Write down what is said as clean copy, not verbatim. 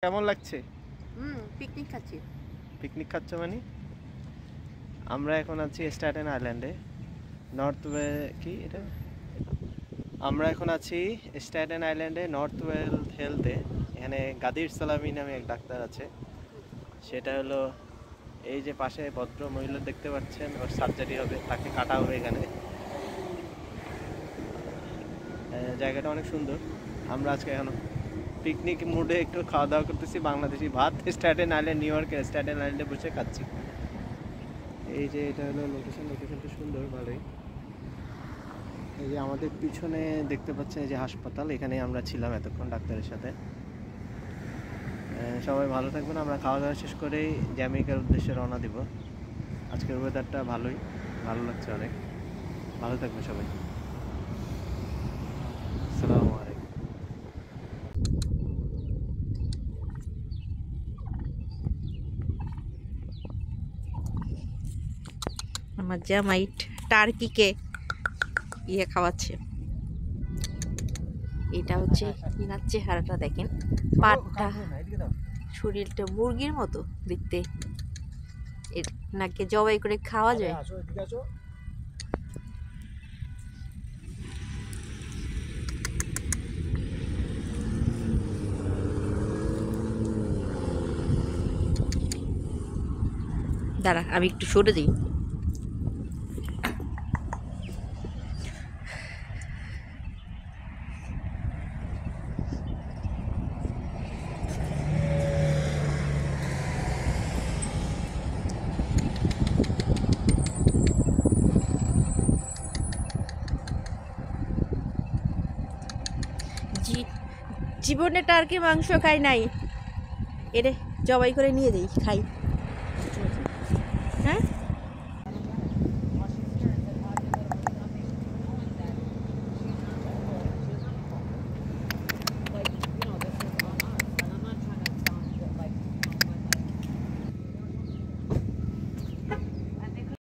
কেমন লাগছে? পিকনিক খাচ্ছি। পিকনিক খাচ্ছ মানে? আমরা এখন আছি স্ট্যাটেন আইল্যান্ডে, নর্থ ওয়ে কি এটা? আমরা এখন আছি স্ট্যাটেন আইল্যান্ডে নর্থ ওয়েলথ হেলথে। এখানে গাদির সালামি নামে এক ডাক্তার আছে। সেটা হলো এই যে পাশে ভদ্র মহিলা দেখতে পাচ্ছেন, ওর সার্জারি হবে, তাকে কাটা হবে এখানে। জায়গাটা অনেক সুন্দর। আমরা আজকে এখন পিকনিক মুডে একটু খাওয়া দাওয়া করতেছি, বাংলাদেশি ভাত স্ট্যাটেন আইল্যান্ড, নিউ ইয়র্কের স্ট্যাটেন আইল্যান্ডে বসে খাচ্ছি। এই যে এটা হলো লোকেশনটা সুন্দর, ভালোই। এই যে আমাদের পিছনে দেখতে পাচ্ছেন এই যে হাসপাতাল, এখানে আমরা ছিলাম এতক্ষণ ডাক্তারের সাথে। সবাই ভালো থাকবেন। আমরা খাওয়া দাওয়া শেষ করেই জ্যামাইকার উদ্দেশ্যে রওনা দিব। আজকের ওয়েদারটা ভালোই, ভালো লাগছে অনেক। ভালো থাকবেন সবাই। আসসালামু আলাইকুম। আমার জামাইট টার্কিকে খাওয়াচ্ছে। এটা হচ্ছে ইনার চেহারাটা দেখেন, পাটটা শরীরটা মুরগির মতো দেখতে। নাকি জবাই করে খাওয়া যায়? দাঁড়া, আমি একটু সরে দিই। জীবনে টার্কি মাংস খাই নাই, এরে জবাই করে নিয়ে যাই খাই। হ্যাঁ।